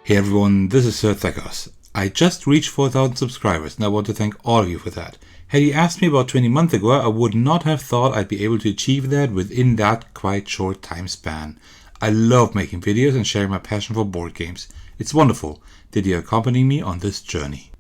Hey everyone, this is Sir Thecos. I just reached 4,000 subscribers and I want to thank all of you for that. Had you asked me about 20 months ago, I would not have thought I'd be able to achieve that within that quite short time span. I love making videos and sharing my passion for board games. It's wonderful that you accompany me on this journey.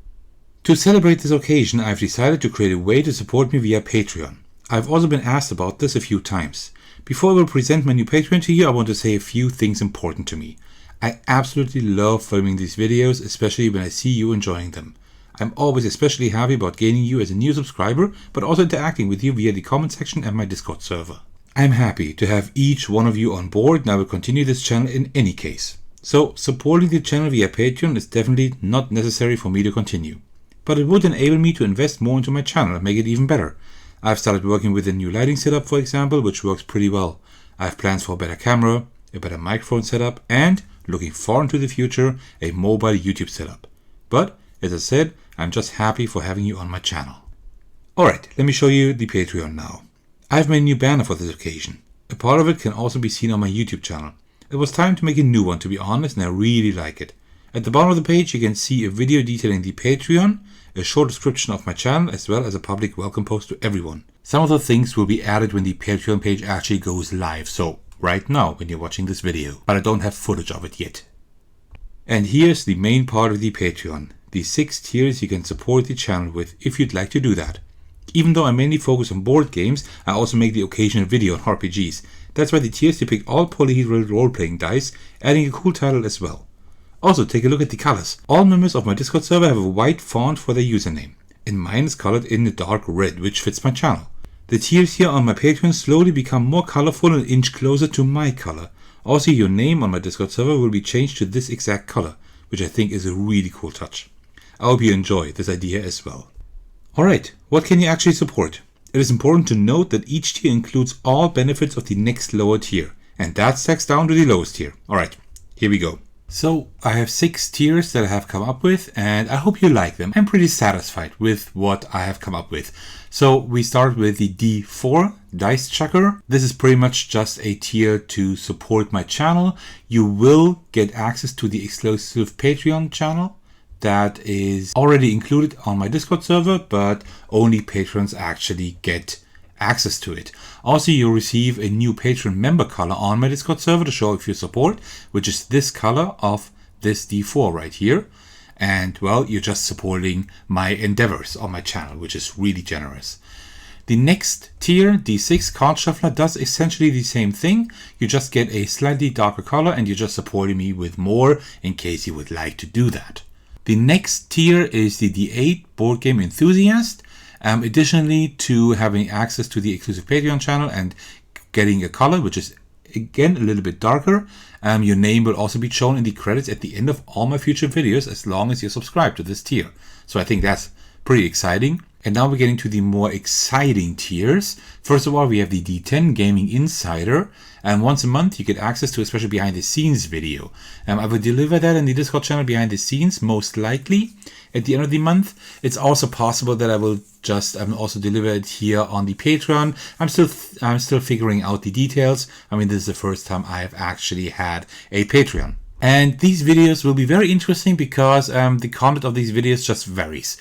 To celebrate this occasion, I've decided to create a way to support me via Patreon. I've also been asked about this a few times. Before I will present my new Patreon to you, I want to say a few things important to me. I absolutely love filming these videos, especially when I see you enjoying them. I'm always especially happy about gaining you as a new subscriber, but also interacting with you via the comment section and my Discord server. I'm happy to have each one of you on board and I will continue this channel in any case. So supporting the channel via Patreon is definitely not necessary for me to continue. But it would enable me to invest more into my channel and make it even better. I've started working with a new lighting setup, for example, which works pretty well. I have plans for a better camera, a better microphone setup, and looking far into the future, a mobile YouTube setup. But, as I said, I'm just happy for having you on my channel. Alright, let me show you the Patreon now. I've made a new banner for this occasion. A part of it can also be seen on my YouTube channel. It was time to make a new one, to be honest, and I really like it. At the bottom of the page you can see a video detailing the Patreon, a short description of my channel, as well as a public welcome post to everyone. Some of the things will be added when the Patreon page actually goes live, so right now when you're watching this video, but I don't have footage of it yet. And here's the main part of the Patreon, the 6 tiers you can support the channel with if you'd like to do that. Even though I mainly focus on board games, I also make the occasional video on RPGs. That's why the tiers depict all polyhedral role-playing dice, adding a cool title as well. Also, take a look at the colors. All members of my Discord server have a white font for their username, and mine is colored in a dark red, which fits my channel. The tiers here on my Patreon slowly become more colorful and inch closer to my color. Also, your name on my Discord server will be changed to this exact color, which I think is a really cool touch. I hope you enjoy this idea as well. Alright, what can you actually support? It is important to note that each tier includes all benefits of the next lower tier, and that stacks down to the lowest tier. Alright, here we go. So I have 6 tiers that I have come up with and I hope you like them. I'm pretty satisfied with what I have come up with. So we start with the D4 Dice Chucker. This is pretty much just a tier to support my channel. You will get access to the exclusive Patreon channel that is already included on my Discord server, but only patrons actually get access to it. Also, you'll receive a new Patreon member color on my Discord server to show off your support, which is this color of this D4 right here. And well, you're just supporting my endeavors on my channel, which is really generous. The next tier, D6 Card Shuffler, does essentially the same thing. You just get a slightly darker color and you're just supporting me with more in case you would like to do that. The next tier is the D8 Board Game Enthusiast. Additionally to having access to the exclusive Patreon channel and getting a color, which is again a little bit darker, your name will also be shown in the credits at the end of all my future videos as long as you're subscribed to this tier. So I think that's pretty exciting. And now we're getting to the more exciting tiers. First of all, we have the D10 Gaming Insider. And once a month, you get access to a special behind the scenes video. I will deliver that in the Discord channel behind the scenes, most likely at the end of the month. It's also possible that I will just also deliver it here on the Patreon. I'm still figuring out the details. I mean, this is the first time I have actually had a Patreon. And these videos will be very interesting because the content of these videos just varies.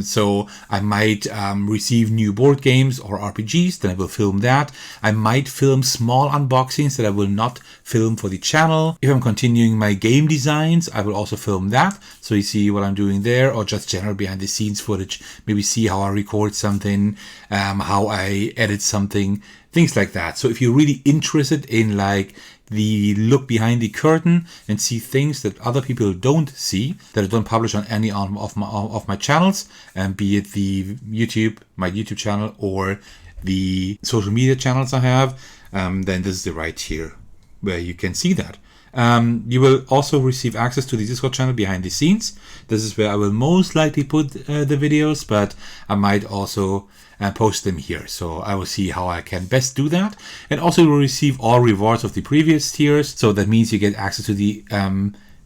So I might receive new board games or RPGs, then I will film that. I might film small unboxings that I will not film for the channel. If I'm continuing my game designs, I will also film that. So you see what I'm doing there, or just general behind the scenes footage. Maybe see how I record something, how I edit something, things like that. So if you're really interested in like the look behind the curtain and see things that other people don't see, that I don't publish on any of my channels, and be it my YouTube channel or the social media channels I have, then this is the right tier where you can see that. You will also receive access to the Discord channel behind the scenes. This is where I will most likely put the videos, but I might also post them here. So I will see how I can best do that. And also you will receive all rewards of the previous tiers. So that means you get access to the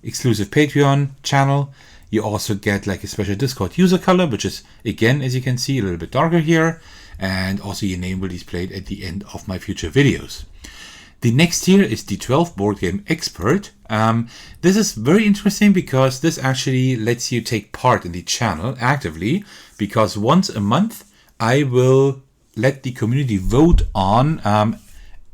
exclusive Patreon channel. You also get like a special Discord user color, which is, again, as you can see, a little bit darker here. And also your name will be displayed at the end of my future videos. The next tier is the 12 board game expert. This is very interesting because this actually lets you take part in the channel actively, because once a month I will let the community vote on a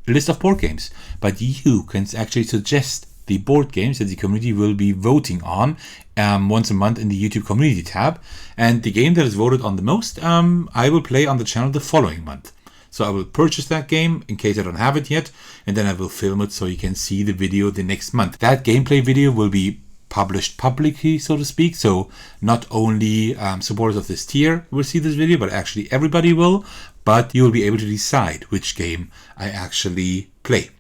list of board games. But you can actually suggest the board games that the community will be voting on once a month in the YouTube community tab. And the game that is voted on the most, I will play on the channel the following month. So I will purchase that game in case I don't have it yet, and then I will film it so you can see the video the next month. That gameplay video will be published publicly, so to speak. So not only supporters of this tier will see this video, but actually everybody will. But you will be able to decide which game I actually play.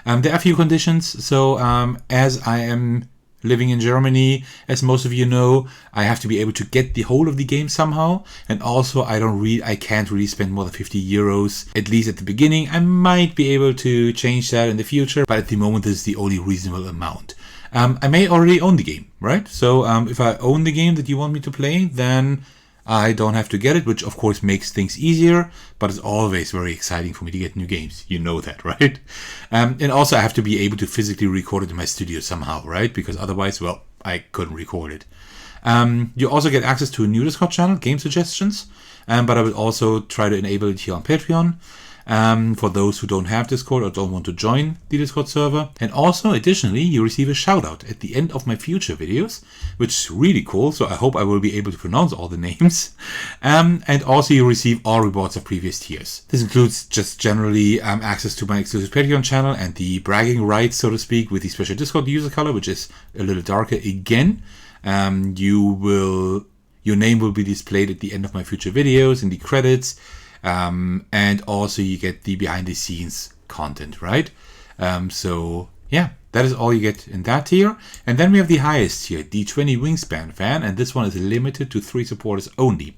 There are a few conditions. So as I am living in Germany, as most of you know, I have to be able to get the whole of the game somehow. And also I can't really spend more than 50 euros, at least at the beginning. I might be able to change that in the future, but at the moment this is the only reasonable amount. I may already own the game, right? So if I own the game that you want me to play, then I don't have to get it, which of course makes things easier, but it's always very exciting for me to get new games. You know that, right? And also I have to be able to physically record it in my studio somehow, right? Because otherwise, well, I couldn't record it. You also get access to a new Discord channel, Game Suggestions, but I will also try to enable it here on Patreon. For those who don't have Discord or don't want to join the Discord server. And also, additionally, you receive a shout out at the end of my future videos, which is really cool. So I hope I will be able to pronounce all the names. And also you receive all rewards of previous tiers. This includes just generally access to my exclusive Patreon channel and the bragging rights, so to speak, with the special Discord user color, which is a little darker again. Your name will be displayed at the end of my future videos in the credits. And also you get the behind the scenes content, right? So yeah, that is all you get in that tier. And then we have the highest tier, the 20 Wingspan fan, and this one is limited to 3 supporters only.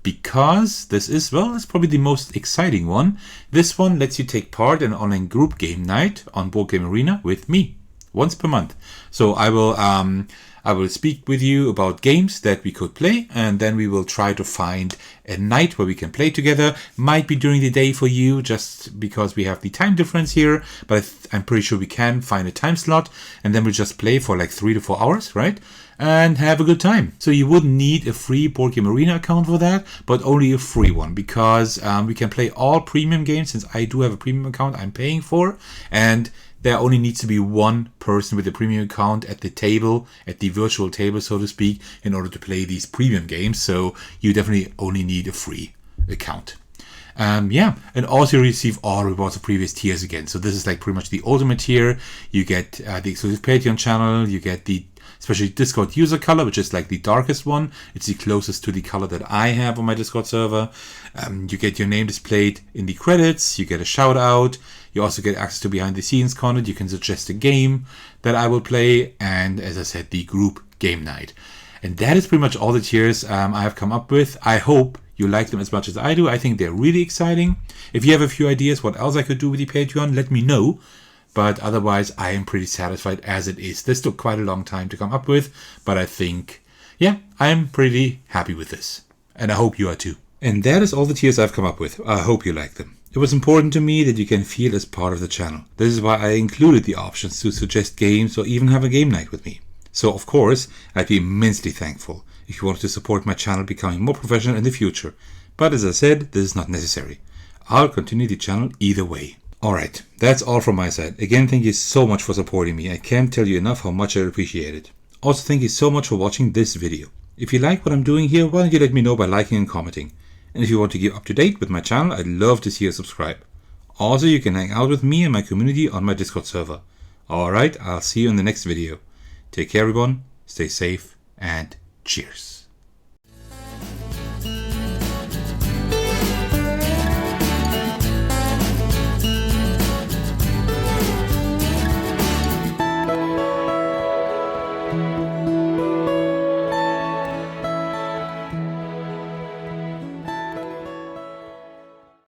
Because this is, well, it's probably the most exciting one. This one lets you take part in an online group game night on Board Game Arena with me once per month. So I will speak with you about games that we could play, and then we will try to find a night where we can play together. Might be during the day for you, just because we have the time difference here, but I'm pretty sure we can find a time slot, and then we'll just play for like 3 to 4 hours, right? And have a good time. So you wouldn't need a free Board Game Arena account for that, but only a free one, because we can play all premium games, since I do have a premium account I'm paying for, and there only needs to be one person with a premium account at the table, at the virtual table, so to speak, in order to play these premium games. So you definitely only need a free account. Yeah, and also you receive all rewards of previous tiers again. So this is like pretty much the ultimate tier. You get the exclusive Patreon channel, you get the especially Discord user color, which is like the darkest one. It's the closest to the color that I have on my Discord server. You get your name displayed in the credits, you get a shout out, you also get access to behind the scenes content, you can suggest a game that I will play, and as I said, the group game night. And that is pretty much all the tiers I have come up with. I hope you like them as much as I do. I think they're really exciting. If you have a few ideas what else I could do with the Patreon, let me know. But otherwise, I am pretty satisfied as it is. This took quite a long time to come up with, but I think, yeah, I'm pretty happy with this. And I hope you are too. And that is all the tiers I've come up with. I hope you like them. It was important to me that you can feel as part of the channel. This is why I included the options to suggest games or even have a game night with me. So of course, I'd be immensely thankful if you wanted to support my channel becoming more professional in the future. But as I said, this is not necessary. I'll continue the channel either way. Alright, that's all from my side. Again, thank you so much for supporting me. I can't tell you enough how much I appreciate it. Also, thank you so much for watching this video. If you like what I'm doing here, why don't you let me know by liking and commenting. And if you want to keep up to date with my channel, I'd love to see you subscribe. Also, you can hang out with me and my community on my Discord server. Alright, I'll see you in the next video. Take care everyone, stay safe, and cheers.